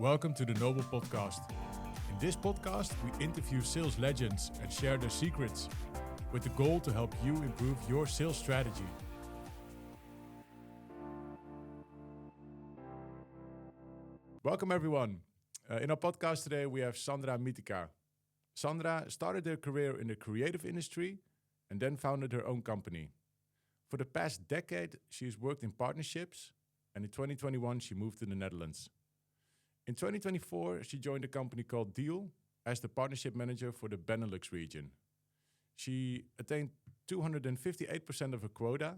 Welcome to the Noble Podcast. In this podcast, we interview sales legends and share their secrets with the goal to help you improve your sales strategy. Welcome everyone. In our podcast today, we have Sandra Mittica. Sandra started her career in the creative industry and then founded her own company. For the past decade, she's worked in partnerships, and in 2021, she moved to the Netherlands. In 2024, she joined a company called Deel as the partnership manager for the Benelux region. She attained 258% of her quota,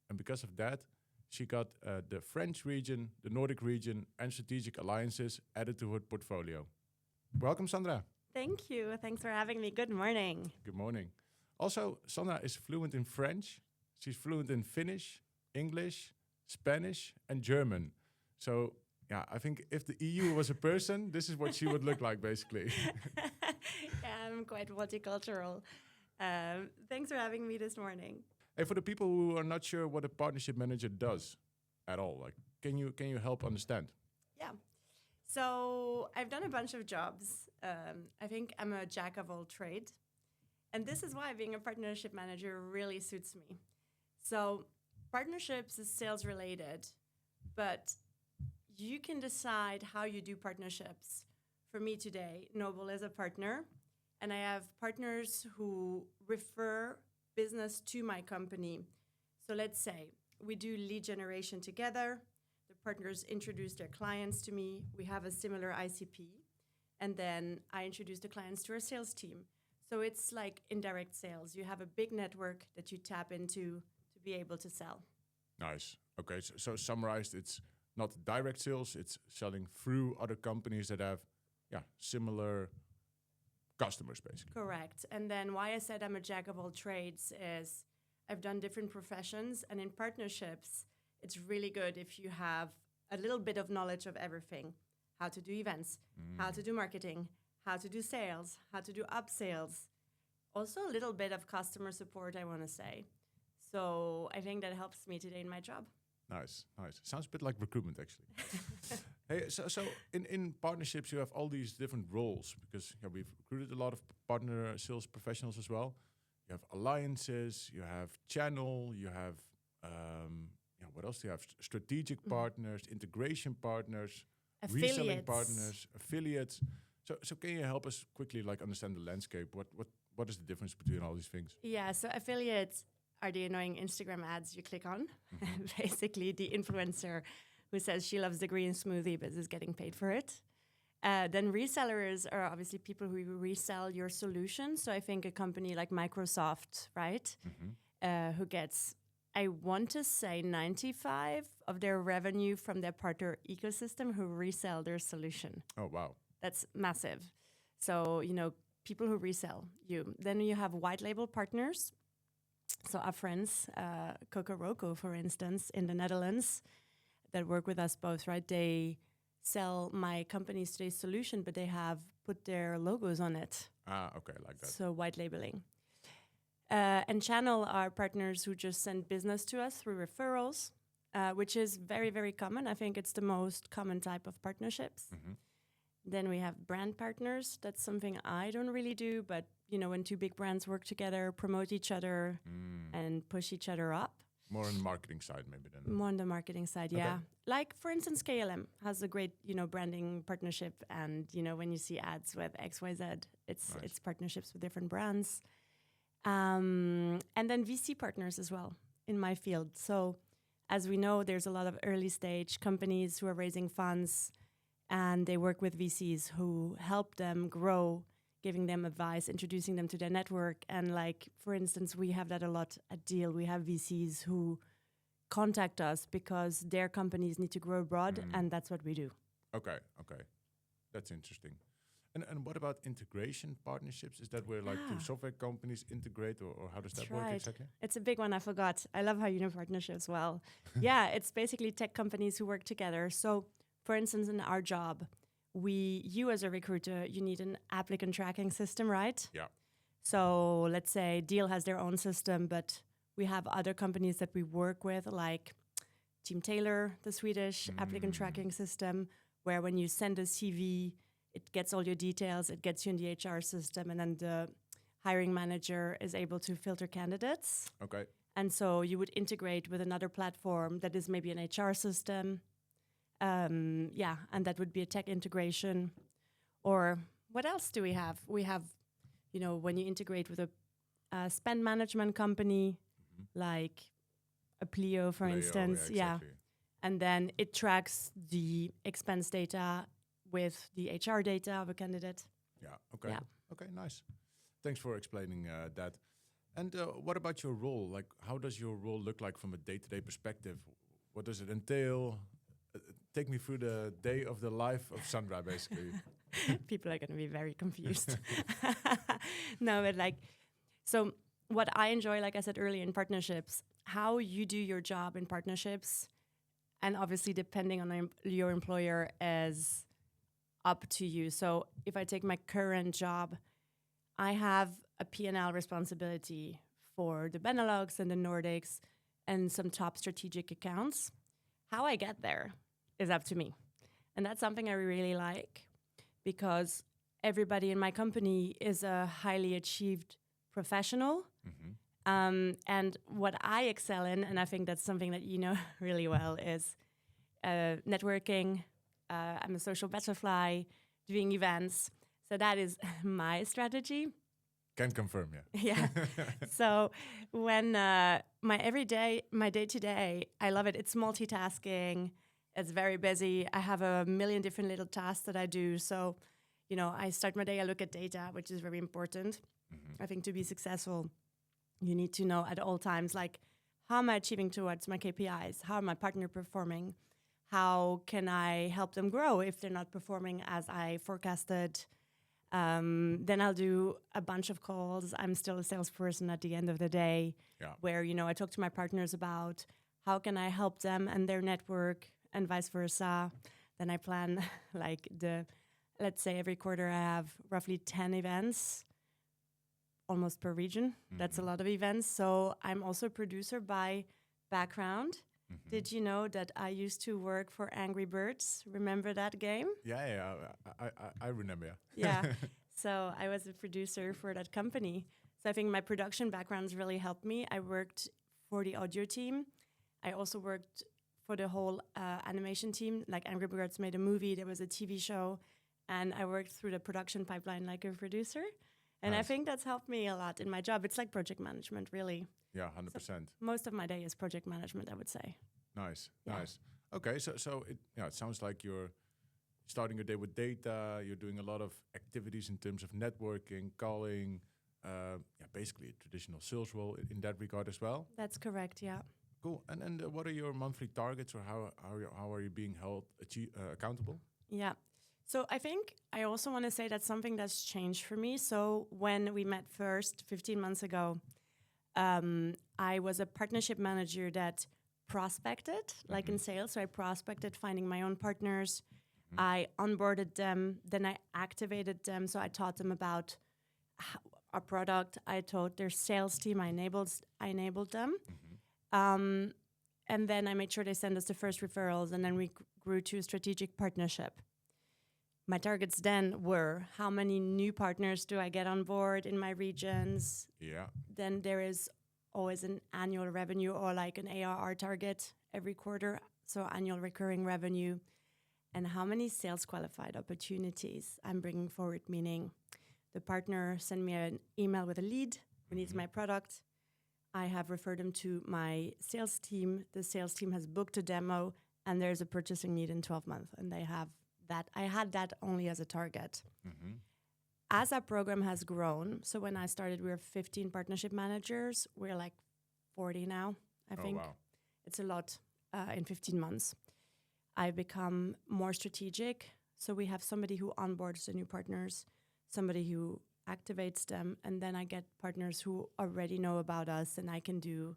and because of that, she got the French region, the Nordic region, and strategic alliances added to her portfolio. Welcome, Sandra. Thank you. Thanks for having me. Good morning. Good morning. Also, Sandra is fluent in French. She's fluent in Finnish, English, Spanish, and German. So, yeah, I think if the EU was a person, this is what she would look like, basically. Yeah, I'm quite multicultural. Thanks for having me this morning. Hey, for the people who are not sure what a partnership manager does at all, like, can you help understand? Yeah. So I've done a bunch of jobs. I think I'm a jack of all trades. And this is why being a partnership manager really suits me. So partnerships is sales related, but you can decide how you do partnerships. For me today, Noble is a partner, and I have partners who refer business to my company. So let's say we do lead generation together. The partners introduce their clients to me. We have a similar ICP. And then I introduce the clients to our sales team. So it's like indirect sales. You have a big network that you tap into to be able to sell. Nice. Okay, so summarized, it's not direct sales, it's selling through other companies that have similar customers, basically. Correct. And then why I said I'm a jack of all trades is I've done different professions, and in partnerships, it's really good if you have a little bit of knowledge of everything. How to do events, how to do marketing, how to do sales, how to do upsales. Also a little bit of customer support, I want to say. So I think that helps me today in my job. Nice. Sounds a bit like recruitment, actually. Hey, so in partnerships, you have all these different roles because we've recruited a lot of partner sales professionals as well. You have alliances, you have channel, you have what else do you have? Strategic partners, integration partners, reselling partners, affiliates. So can you help us quickly understand the landscape? What is the difference between all these things? Yeah, so affiliates are the annoying Instagram ads you click on. Basically, the influencer who says she loves the green smoothie but is getting paid for it. Then resellers are obviously people who resell your solution. So I think a company like Microsoft, right, who gets, I want to say 95 of their revenue from their partner ecosystem who resell their solution. Oh, wow. That's massive. So, people who resell you. Then you have white label partners. So our friends, Coca-Roco, for instance, in the Netherlands, that work with us both, right? They sell my company's today's solution, but they have put their logos on it. Ah, okay, like that. So white labeling. And channel are partners who just send business to us through referrals, which is very, very common. I think it's the most common type of partnerships. Then we have brand partners. That's something I don't really do, but when two big brands work together, promote each other and push each other up. More on the marketing side, maybe then. More on the marketing side, yeah. Okay. Like, for instance, KLM has a great, branding partnership. And, when you see ads with XYZ, it's partnerships with different brands. And then VC partners as well in my field. So as we know, there's a lot of early stage companies who are raising funds, and they work with VCs who help them grow, giving them advice, introducing them to their network. And for instance, we have that a lot at Deel. We have VCs who contact us because their companies need to grow abroad, and that's what we do. Okay. That's interesting. And what about integration partnerships? Is that where two software companies integrate, or how does that work exactly? It's a big one, I forgot. I love how you know partnerships well. Yeah, it's basically tech companies who work together. So, for instance, in our job, you as a recruiter, you need an applicant tracking system, right? Yeah. So let's say Deel has their own system, but we have other companies that we work with, like Team Taylor, the Swedish applicant tracking system. where when you send a CV, it gets all your details, it gets you in the HR system, and then the hiring manager is able to filter candidates. Okay. And so you would integrate with another platform that is maybe an HR system. And that would be a tech integration. Or what else do we have? We have, when you integrate with a spend management company, like a Pleo, for instance. Yeah, exactly. And then it tracks the expense data with the HR data of a candidate. Yeah, okay. Yeah. Okay, nice. Thanks for explaining that. And what about your role? Like, how does your role look like from a day-to-day perspective? What does it entail? Take me through the day of the life of Sandra, basically. People are going to be very confused. No, but so what I enjoy, like I said earlier, in partnerships, how you do your job in partnerships, and obviously depending on your employer, is up to you. So if I take my current job, I have a P&L responsibility for the Benelux and the Nordics and some top strategic accounts. How I get there is up to me. And that's something I really like, because everybody in my company is a highly achieved professional. And what I excel in, and I think that's something that you know really well, is networking. I'm a social butterfly, doing events. So that is my strategy. Can confirm, yeah. Yeah. So when my day-to-day, I love it. It's multitasking. It's very busy. I have a million different little tasks that I do. So, I start my day, I look at data, which is very important. I think to be successful, you need to know at all times, like, how am I achieving towards my KPIs? How are my partner performing? How can I help them grow if they're not performing as I forecasted? Then I'll do a bunch of calls. I'm still a salesperson at the end of the day, where, I talk to my partners about how can I help them and their network and vice versa. Then I plan let's say every quarter I have roughly 10 events, almost per region. That's a lot of events. So I'm also a producer by background. Did you know that I used to work for Angry Birds? Remember that game? Yeah. I remember. Yeah. So I was a producer for that company. So I think my production backgrounds really helped me. I worked for the audio team. I also worked for the whole animation team. Like Angry Birds made a movie, there was a TV show, and I worked through the production pipeline like a producer. And I think that's helped me a lot in my job. It's like project management, really. Yeah, 100%. So most of my day is project management, I would say. Nice. Okay, so it sounds like you're starting your day with data. You're doing a lot of activities in terms of networking, calling, basically a traditional sales role in that regard as well. That's correct, yeah. Cool. And what are your monthly targets, or how are you being held accountable? Yeah. So I think I also want to say that's something that's changed for me. So when we met first 15 months ago, I was a partnership manager that prospected, like in sales. So I prospected finding my own partners. I onboarded them, then I activated them. So I taught them about our product. I taught their sales team. I enabled them. And then I made sure they send us the first referrals, and then we grew to a strategic partnership. My targets then were, how many new partners do I get on board in my regions? Yeah. Then there is always an annual revenue, or like an ARR target every quarter, so annual recurring revenue. And how many sales qualified opportunities I'm bringing forward, meaning the partner send me an email with a lead who needs my product. I have referred them to my sales team. The sales team has booked a demo, and there's a purchasing need in 12 months, and they have that. I had that only as a target. As our program has grown, so when I started, we were 15 partnership managers. We're like 40 now, I think. Wow. It's a lot in 15 months. I've become more strategic. So we have somebody who onboards the new partners, somebody who activates them, and then I get partners who already know about us, and I can do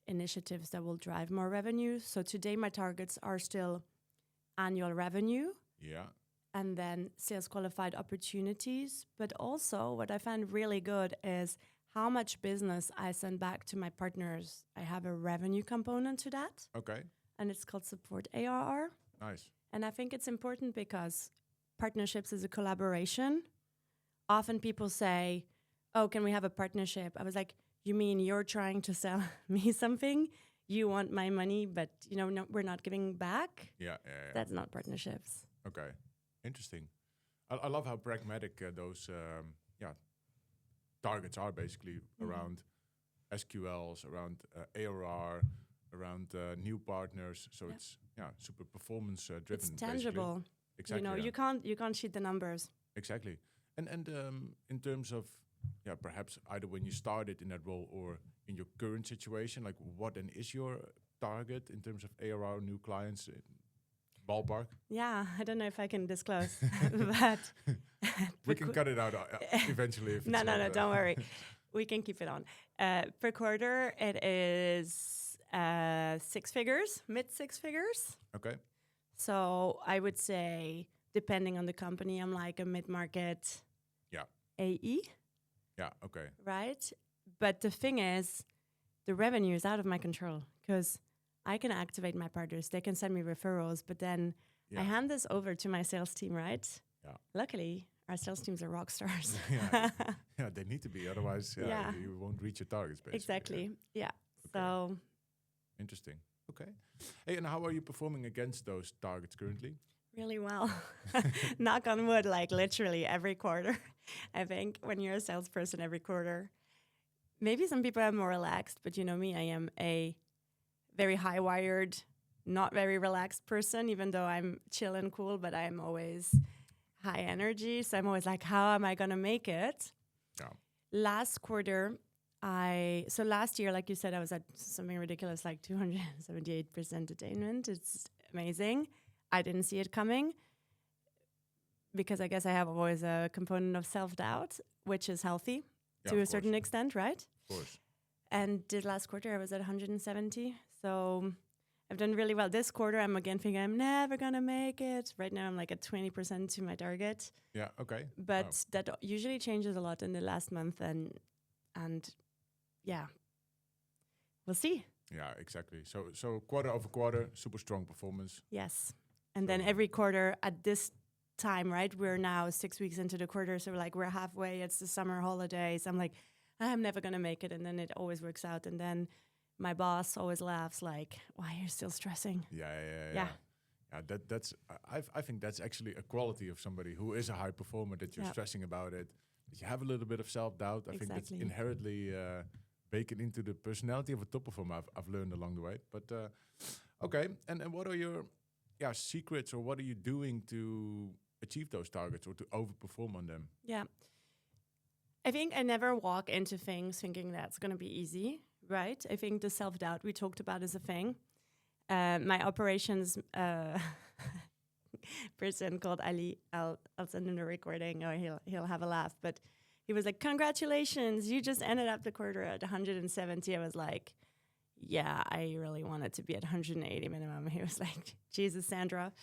initiatives that will drive more revenue. So today my targets are still annual revenue. Yeah. And then sales qualified opportunities. But also what I find really good is how much business I send back to my partners. I have a revenue component to that. Okay. And it's called support ARR. Nice. And I think it's important because partnerships is a collaboration. Often people say, oh, can we have a partnership? I was like, you mean you're trying to sell me something? You want my money, but no, we're not giving back? Yeah. That's not partnerships. Okay, interesting. I love how pragmatic those targets are basically around SQLs, around ARR, around new partners. So it's super performance driven. It's tangible. Basically. Exactly. You can't cheat the numbers. Exactly. And in terms of perhaps either when you started in that role or in your current situation, like what then is your target in terms of ARR, new clients, ballpark? Yeah, I don't know if I can disclose, but we can cut it out eventually. If no, don't worry. We can keep it on. Per quarter, it is 6 figures, mid 6 figures. Okay. So I would say, depending on the company, I'm like a mid-market AE. Yeah, okay. Right? But the thing is, the revenue is out of my control because I can activate my partners. They can send me referrals, but then I hand this over to my sales team, right? Yeah. Luckily, our sales teams are rock stars. Yeah, they need to be. Otherwise, you won't reach your targets, basically. Exactly. Yeah. Okay. So. Interesting. Okay. Hey, and how are you performing against those targets currently? Really well. Knock on wood, like literally every quarter. I think when you're a salesperson every quarter, maybe some people are more relaxed, but you know me, I am a very high-wired, not very relaxed person, even though I'm chill and cool, but I'm always high energy. So I'm always like, how am I going to make it? Yeah. Last quarter, last year, like you said, I was at something ridiculous, like 278% attainment. It's amazing. I didn't see it coming because I guess I have always a component of self-doubt, which is healthy to a certain extent, right? Of course. And the last quarter, I was at 170. So I've done really well. This quarter, I'm again thinking I'm never going to make it. Right now, I'm like at 20% to my target. Yeah, okay. But that usually changes a lot in the last month. And yeah, we'll see. Yeah, exactly. So quarter over quarter, super strong performance. Yes. And then every quarter at this time, right, we're now 6 weeks into the quarter. So we're halfway. It's the summer holidays. I'm like, I'm never going to make it. And then it always works out. And then my boss always laughs like, why are you still stressing? Yeah. That's I think that's actually a quality of somebody who is a high performer, that you're stressing about it, that you have a little bit of self-doubt. I think that's inherently baked into the personality of a top performer. I've learned along the way. But okay, and what are your secrets, or what are you doing to achieve those targets or to overperform on them? Yeah. I think I never walk into things thinking that's going to be easy, right? I think the self-doubt we talked about is a thing. My operations person called Ali, I'll send him the recording, or he'll have a laugh, but he was like, congratulations, you just ended up the quarter at 170. I was like, yeah, I really wanted to be at 180 minimum. He was like, Jesus, Sandra.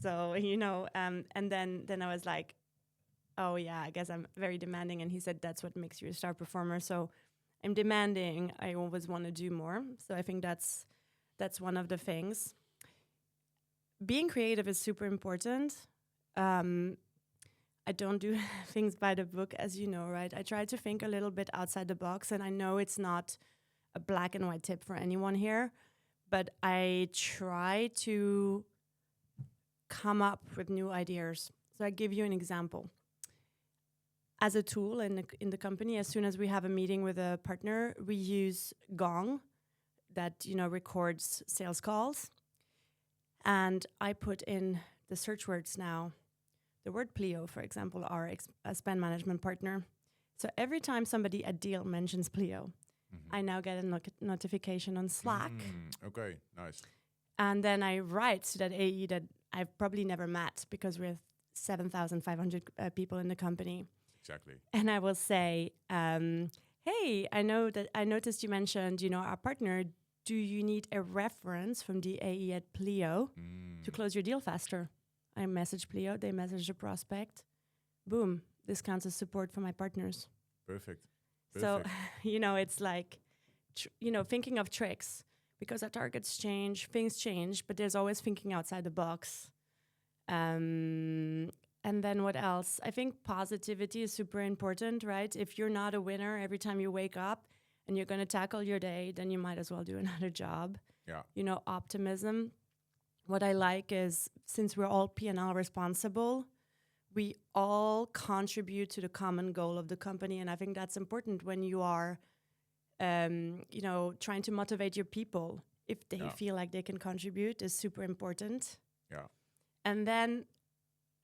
So, and then I was like, oh yeah, I guess I'm very demanding. And he said, that's what makes you a star performer. So I'm demanding. I always want to do more. So I think that's one of the things. Being creative is super important. I don't do things by the book, as you know, right? I try to think a little bit outside the box, and I know it's not a black and white tip for anyone here, but I try to come up with new ideas. So I give you an example. As a tool in the company, as soon as we have a meeting with a partner, we use Gong that, records sales calls. And I put in the search words now, the word Pleo, for example, our spend management partner. So every time somebody at Deel mentions Pleo, I now get a notification on Slack. Okay, nice. And then I write to that AE that I've probably never met because we're 7,500 people in the company. Exactly. And I will say, hey, I noticed you mentioned, our partner. Do you need a reference from the AE at Pleo to close your deal faster? I message Pleo, they message the prospect. Boom, this counts as support for my partners. Perfect. So, it's like, thinking of tricks, because our targets change, things change, but there's always thinking outside the box. And then what else? I think positivity is super important, right? If you're not a winner every time you wake up and you're going to tackle your day, then you might as well do another job. Yeah. You know, optimism. What I like is, since we're all P&L responsible, we all contribute to the common goal of the company. And I think that's important when you are, you know, trying to motivate your people. If they feel like they can contribute, is super important. Yeah. And then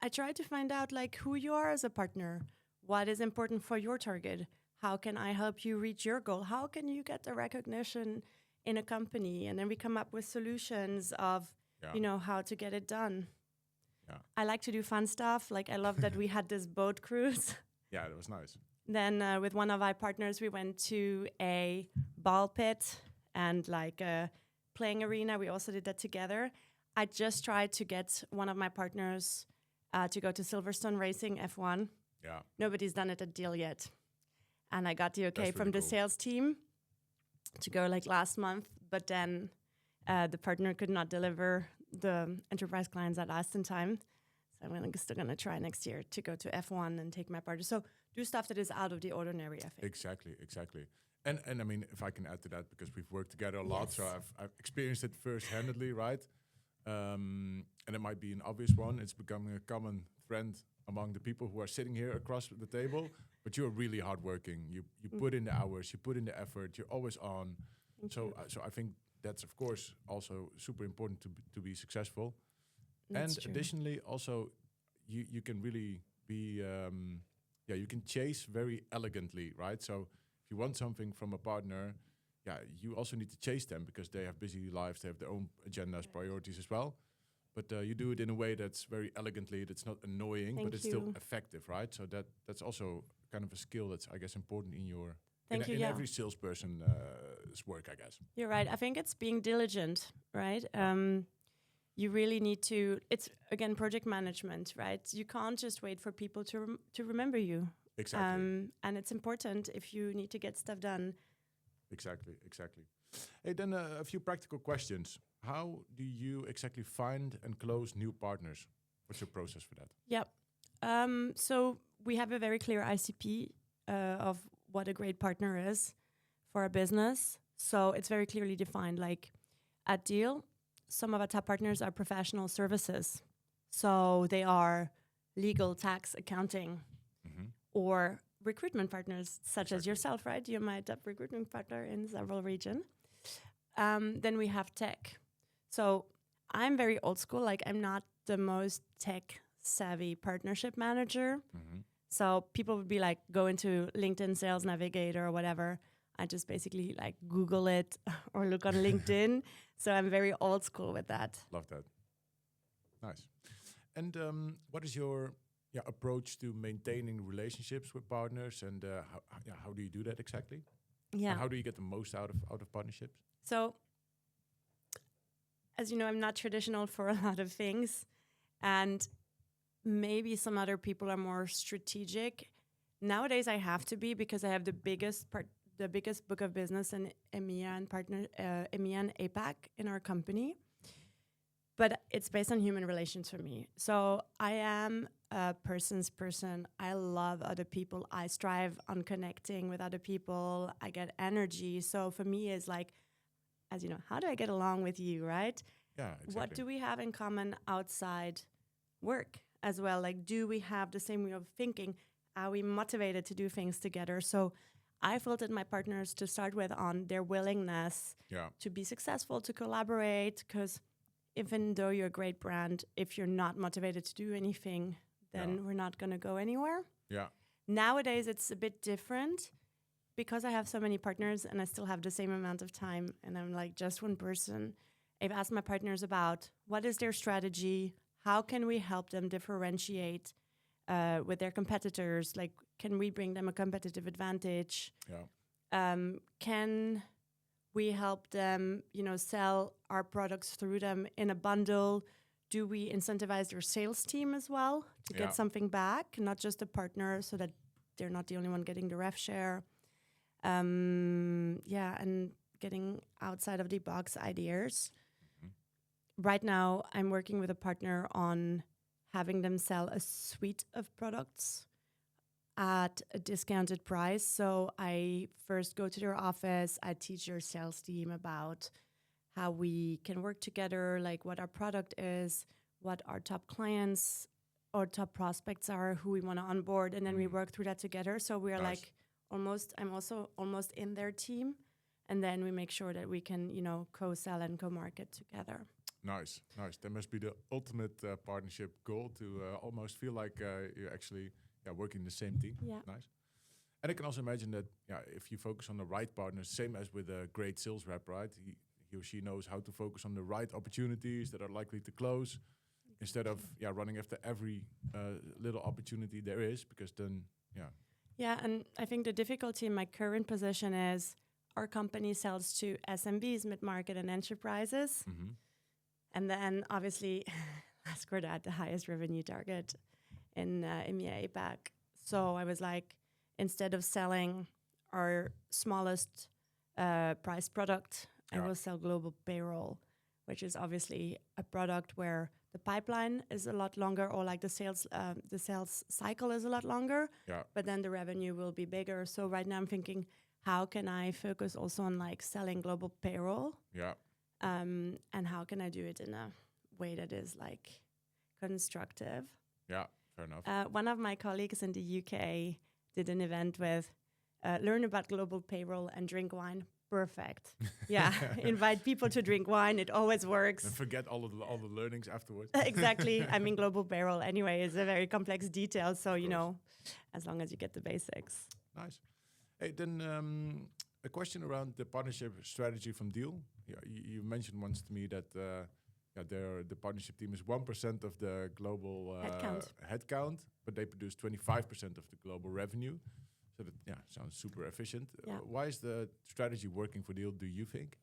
I try to find out like who you are as a partner. What is important for your target? How can I help you reach your goal? How can you get the recognition in a company? And then we come up with solutions of, you know, how to get it done. Yeah. I like to do fun stuff. Like I love that we had this boat cruise. Yeah, that was nice. Then with one of our partners, we went to a ball pit and like a playing arena. We also did that together. I just tried to get one of my partners to go to Silverstone Racing F1. Yeah. Nobody's done it at Deel yet. And I got the okay That's from really the cool. sales team to go like last month. But then the partner could not deliver the enterprise clients that last in time. So I'm still going to try next year to go to F1 and take my partner. So do stuff that is out of the ordinary, I think. Exactly. And I mean, if I can add to that, because we've worked together a lot, Yes. so I've experienced it first-handedly, right? And it might be an obvious one. It's becoming a common trend among the people who are sitting here across the table. But you're really hardworking. You put in the hours, you put in the effort. You're always on. So I think that's of course also super important to be successful. That's And true. additionally, also you can really be you can chase very elegantly, right? So if you want something from a partner, you also need to chase them because they have busy lives, they have their own agendas, priorities as well. But you do it in a way that's very elegantly, that's not annoying, Thank but it's still you. effective, right? So that's also kind of a skill that's, I guess, important in your Thank you, in yeah. every salesperson's work, I guess. You're right. I think it's being diligent, right? You really need to, it's again, project management, right? You can't just wait for people to remember you. Exactly. And it's important if you need to get stuff done. Exactly. Hey, then a few practical questions. How do you exactly find and close new partners? What's your process for that? Yep. So we have a very clear ICP of what a great partner is for a business. So it's very clearly defined. Like at Deel, some of our top partners are professional services. So they are legal, tax, accounting, or recruitment partners such as yourself, right? You're my top recruitment partner in several regions. Then we have tech. So I'm very old school. Like I'm not the most tech savvy partnership manager. So people would be like, go into LinkedIn Sales Navigator or whatever. I just basically like Google it or look on LinkedIn. So I'm very old school with that. Love that. Nice. And what is your approach to maintaining relationships with partners, and how do you do that exactly? Yeah. And how do you get the most out of partnerships? So, as you know, I'm not traditional for a lot of things, and maybe some other people are more strategic. Nowadays, I have to be because I have the biggest book of business in EMEA and APAC in our company. But it's based on human relations for me. So I am a person's person. I love other people. I strive on connecting with other people. I get energy. So for me, it's like, as you know, how do I get along with you, right? Yeah, exactly. What do we have in common outside work as well? Like, do we have the same way of thinking? Are we motivated to do things together? So I filtered my partners to start with on their willingness to be successful, to collaborate, because even though you're a great brand, if you're not motivated to do anything, then we're not going to go anywhere. Yeah. Nowadays, it's a bit different because I have so many partners and I still have the same amount of time and I'm like just one person. I've asked my partners about what is their strategy? How can we help them differentiate with their competitors? Like, can we bring them a competitive advantage? Yeah. Can we help them, sell our products through them in a bundle? Do we incentivize their sales team as well to get something back, not just a partner, so that they're not the only one getting the rev share? And getting outside of the box ideas. Right now, I'm working with a partner on having them sell a suite of products at a discounted price. So I first go to their office, I teach their sales team about how we can work together, like what our product is, what our top clients or top prospects are, who we want to onboard, and then we work through that together. So we're like I'm also almost in their team, and then we make sure that we can, co-sell and co-market together. Nice. That must be the ultimate partnership goal, to almost feel like you're actually working in the same team. Yeah. Nice. And I can also imagine that if you focus on the right partners, same as with a great sales rep, right? He or she knows how to focus on the right opportunities that are likely to close, instead of running after every little opportunity there is, because then Yeah, and I think the difficulty in my current position is our company sells to SMBs, mid-market, and enterprises. Mm-hmm. And then obviously last quarter had the highest revenue target in EMEA APAC. So I was like, instead of selling our smallest price product, I will sell global payroll, which is obviously a product where the pipeline is a lot longer, or like the sales cycle is a lot longer, but then the revenue will be bigger. So right now I'm thinking, how can I focus also on like selling global payroll? Yeah. And how can I do it in a way that is like constructive? Yeah, fair enough. One of my colleagues in the UK did an event with learn about global payroll and drink wine. Perfect. Yeah, invite people to drink wine. It always works. And forget all the learnings afterwards. Exactly. I mean, global payroll anyway is a very complex detail. So, as long as you get the basics. Nice. Hey, then a question around the partnership strategy from Deel. Yeah, you mentioned once to me that the partnership team is 1% of the global headcount, but they produce 25% of the global revenue. So that sounds super efficient. Yeah. Why is the strategy working for Deel, do you think?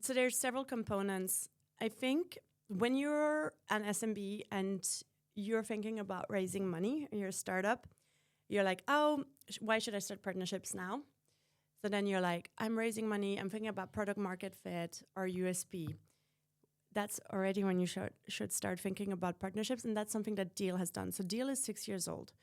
So there's several components. I think when you're an SMB and you're thinking about raising money, you're a startup, you're like, why should I start partnerships now? So then you're like, I'm raising money, I'm thinking about product market fit or USP. That's already when you should start thinking about partnerships, and that's something that Deel has done. So Deel is 6 years old.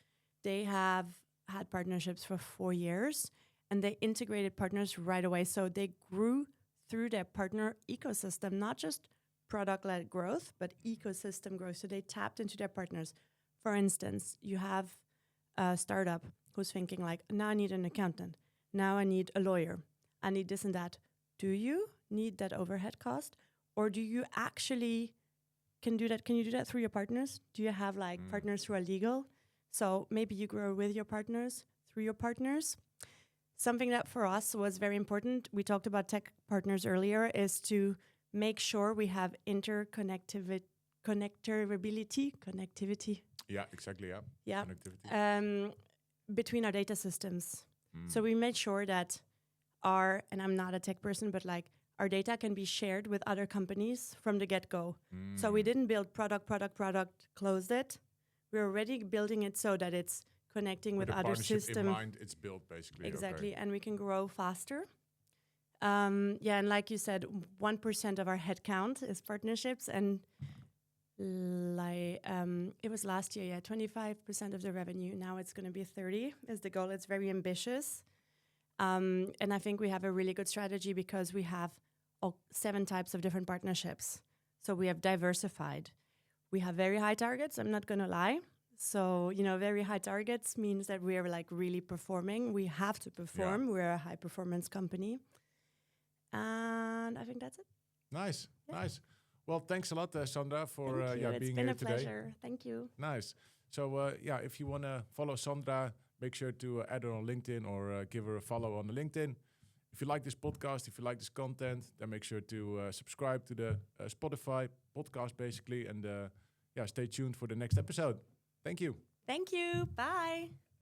They have had partnerships for 4 years, and they integrated partners right away. So they grew through their partner ecosystem, not just product-led growth, but ecosystem growth. So they tapped into their partners. For instance, you have a startup who's thinking like, now I need an accountant. Now I need a lawyer. I need this and that. Do you need that overhead cost? Or do you actually can do that? Can you do that through your partners? Do you have like partners who are legal? So maybe you grow with your partners, through your partners. Something that for us was very important, we talked about tech partners earlier, is to make sure we have connectivity. Yeah, exactly, Yeah. Connectivity. Between our data systems. So we made sure that and I'm not a tech person, but like our data can be shared with other companies from the get-go. So we didn't build product, closed it. We're already building it so that it's connecting with other systems. In mind, it's built basically. Exactly, Okay. and we can grow faster. And like you said, 1% of our headcount is partnerships, and it was last year, 25% of the revenue. Now it's going to be 30 is the goal. It's very ambitious. And I think we have a really good strategy because we have 7 types of different partnerships. So we have diversified. We have very high targets, I'm not going to lie. So, very high targets means that we are like really performing. We have to perform. Yeah. We're a high performance company. And I think that's it. Nice. Well, thanks a lot, Sandra, for being here today. It's been a pleasure. Thank you. Nice. So, if you want to follow Sandra, make sure to add her on LinkedIn or give her a follow on the LinkedIn. If you like this podcast, if you like this content, then make sure to subscribe to the Spotify podcast, basically. And stay tuned for the next episode. Thank you. Thank you. Bye.